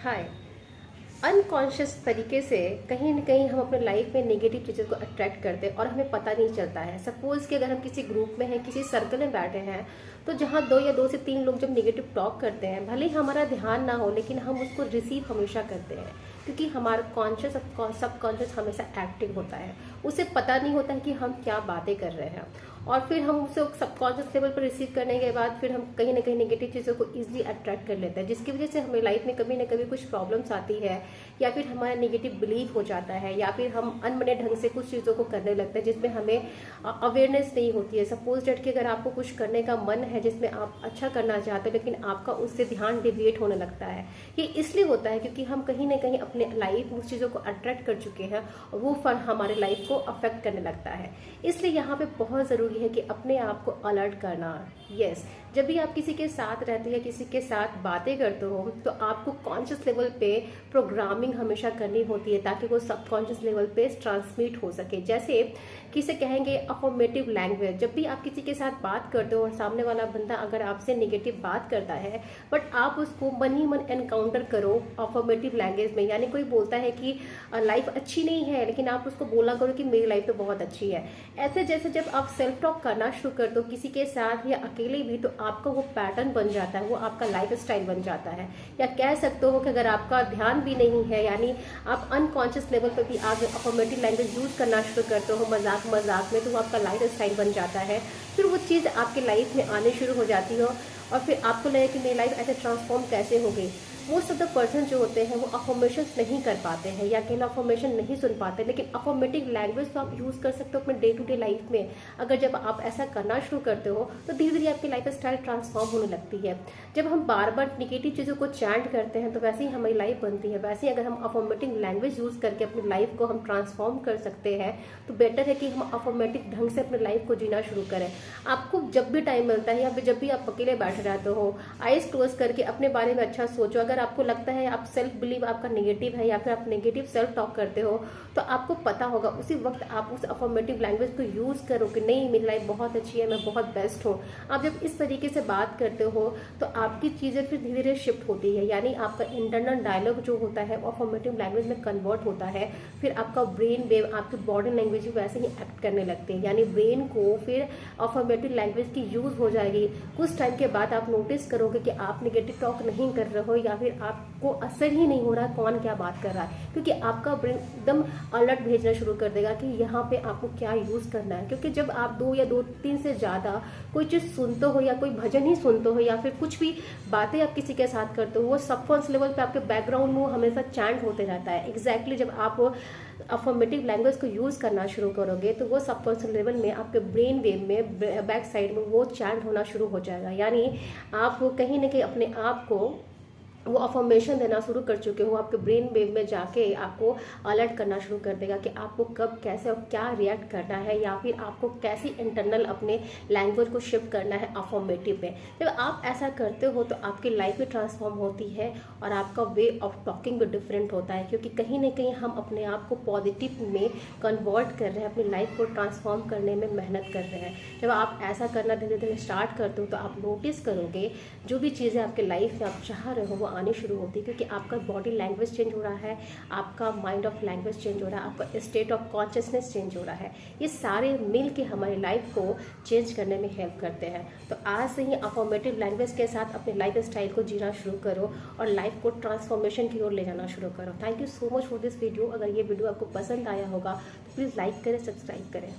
हाय। Unconscious तरीके से कहीं न कहीं हम अपने लाइफ में नेगेटिव चीज़ों को अट्रैक्ट करते हैं और हमें पता नहीं चलता है। सपोज़ कि अगर हम किसी ग्रुप में हैं, किसी सर्कल में बैठे हैं, तो जहाँ 2 या 2 से 3 लोग जब नेगेटिव टॉक करते हैं, भले ही हमारा ध्यान ना हो, लेकिन हम उसको रिसीव हमेशा करते हैं, क्योंकि हमारा कॉन्शियस सबकॉन्शियस हमेशा एक्टिव होता है। उसे पता नहीं होता है कि हम क्या बातें कर रहे हैं, और फिर हम उसे सबकॉन्शियस लेवल पर रिसीव करने के बाद फिर हम कहीं ना कहीं नेगेटिव चीज़ों को ईजिली अट्रैक्ट कर लेते हैं, जिसकी वजह से हमें लाइफ में कभी ना कभी कुछ प्रॉब्लम्स आती है, या फिर हमारा नेगेटिव बिलीव हो जाता है, या फिर हम अनबने ढंग से कुछ चीज़ों को करने लगते हैं जिसमें हमें अवेयरनेस नहीं होती है। सपोज डेट कि अगर आपको कुछ करने का मन है जिसमें आप अच्छा करना चाहते हो, लेकिन आपका उससे ध्यान डिविएट होने लगता है। ये इसलिए होता है क्योंकि हम कहीं ना कहीं अपने लाइफ उस चीज़ों को अट्रैक्ट कर चुके हैं, और वो फल हमारे लाइफ को अफेक्ट करने लगता है। इसलिए यहाँ पे बहुत ज़रूरी है कि अपने आप को अलर्ट करना। यस, जब भी आप किसी के साथ रहते हैं, किसी के साथ बातें करते हो, तो आपको कॉन्शियस लेवल पे प्रोग्रामिंग हमेशा करनी होती है, ताकि वो सबकॉन्शियस लेवल पे ट्रांसमिट हो सके। जैसे किसे कहेंगे अफर्मेटिव लैंग्वेज। जब भी आप किसी के साथ बात करते हो और सामने वाला बंदा अगर आपसे नेगेटिव बात करता है, बट आप उसको मन ही मन एनकाउंटर करो अफर्मेटिव लैंग्वेज में, यानी कोई बोलता है कि लाइफ अच्छी नहीं है, लेकिन आप उसको बोला करो कि मेरी लाइफ तो बहुत अच्छी है। ऐसे जैसे जब आप सेल्फ टॉक करना शुरू कर दो किसी के साथ या अकेले भी, तो आपका वो पैटर्न बन जाता है, वो आपका लाइफ स्टाइल बन जाता है। या कह सकते हो कि अगर आपका ध्यान भी नहीं है, यानी आप अनकॉन्शियस लेवल पर भी आप अफर्मेटिव लैंग्वेज यूज करना शुरू करते हो मजाक मजाक में, तो वो आपका लाइफ स्टाइल बन जाता है। फिर वो चीज़ आपके लाइफ में आने शुरू हो जाती हो, और फिर आपको लगे कि मेरी लाइफ ऐसे ट्रांसफॉर्म कैसे हो गई। मोस्ट ऑफ द पर्सन जो होते हैं वो अफर्मेशंस नहीं कर पाते हैं, या अकेला अफर्मेशन नहीं सुन पाते, लेकिन अफर्मेटिव लैंग्वेज तो आप यूज़ कर सकते हो अपने डे टू डे लाइफ में। अगर जब आप ऐसा करना शुरू करते हो, तो धीरे धीरे आपकी लाइफ स्टाइल ट्रांसफॉर्म होने लगती है। जब हम बार बार निगेटिव चीज़ों को चैंट करते हैं, तो वैसे ही हमारी लाइफ बनती है। वैसे ही अगर हम अफर्मेटिव लैंग्वेज यूज़ करके अपनी लाइफ को हम ट्रांसफॉर्म कर सकते हैं, तो बेटर है कि हम अफर्मेटिव ढंग से अपनी लाइफ को जीना शुरू करें। आपको जब भी टाइम मिलता है, या फिर जब भी आप अकेले बैठे रहते हो, आइज क्लोज करके अपने बारे में अच्छा सोचो। अगर आपको लगता है आप सेल्फ बिलीव आपका नेगेटिव है, या फिर आप नेगेटिव सेल्फ टॉक करते हो, तो आपको पता होगा उसी वक्त आप उस अफर्मेटिव लैंग्वेज को यूज़ करो कि नहीं, मेरी लाइफ बहुत अच्छी है, मैं बहुत बेस्ट हूँ। आप जब इस तरीके से बात करते हो, तो आपकी चीज़ें फिर धीरे धीरे शिफ्ट होती है, यानी आपका इंटरनल डायलॉग जो होता है वो अफर्मेटिव लैंग्वेज में कन्वर्ट होता है। फिर आपका ब्रेन वेव, आपकी बॉडी लैंग्वेज भी वैसे ही एक्ट करने लगते हैं, यानी ब्रेन को फिर अफर्मेटिव लैंग्वेज की यूज़ हो जाएगी। कुछ टाइम के बाद आप नोटिस करोगे कि आप नेगेटिव टॉक नहीं कर रहे हो, या फिर आपको असर ही नहीं हो रहा कौन क्या बात कर रहा है, क्योंकि आपका ब्रेन एकदम अलर्ट भेजना शुरू कर देगा कि यहाँ पे आपको क्या यूज़ करना है। क्योंकि जब आप 2 या 2-3 से ज़्यादा कोई चीज़ सुनते हो, या कोई भजन ही सुनते हो, या फिर कुछ भी बातें आप किसी के साथ करते हो, वो सबकॉन्शियस लेवल पे आपके बैकग्राउंड में वो हमेशा चैंट होते रहता है। एग्जैक्टली जब आप अफर्मेटिव लैंग्वेज को यूज़ करना शुरू करोगे, तो वो सबकॉन्शियस लेवल में आपके ब्रेन वेव में बैक साइड में वो चैंट होना शुरू हो जाएगा, यानी आप कहीं ना कहीं अपने आप को वो अफर्मेशन देना शुरू कर चुके हो। आपके ब्रेन वेव में जाके आपको अलर्ट करना शुरू कर देगा कि आपको कब कैसे और क्या रिएक्ट करना है, या फिर आपको कैसी इंटरनल अपने लैंग्वेज को शिफ्ट करना है अफर्मेटिव में। जब आप ऐसा करते हो, तो आपकी लाइफ भी ट्रांसफॉर्म होती है, और आपका वे ऑफ टॉकिंग भी डिफरेंट होता है, क्योंकि कहीं ना कहीं हम अपने आप को पॉजिटिव में कन्वर्ट कर रहे हैं, अपनी लाइफ को ट्रांसफॉर्म करने में मेहनत कर रहे हैं। जब आप ऐसा करना धीरे धीरे स्टार्ट करते हो, तो आप नोटिस करोगे जो भी चीज़ें आपके लाइफ में आप चाह रहे हो वो आनी शुरू होती है, क्योंकि आपका बॉडी लैंग्वेज चेंज हो रहा है, आपका माइंड ऑफ लैंग्वेज चेंज हो रहा है, आपका स्टेट ऑफ कॉन्शियसनेस चेंज हो रहा है। ये सारे मिल के हमारी लाइफ को चेंज करने में हेल्प करते हैं। तो आज से ही अफर्मेटिव लैंग्वेज के साथ अपने लाइफ स्टाइल को जीना शुरू करो, और लाइफ को ट्रांसफॉर्मेशन की ओर ले जाना शुरू करो। Thank you so much for this video. अगर ये वीडियो आपको पसंद आया होगा, तो प्लीज़ लाइक करें, सब्सक्राइब करें।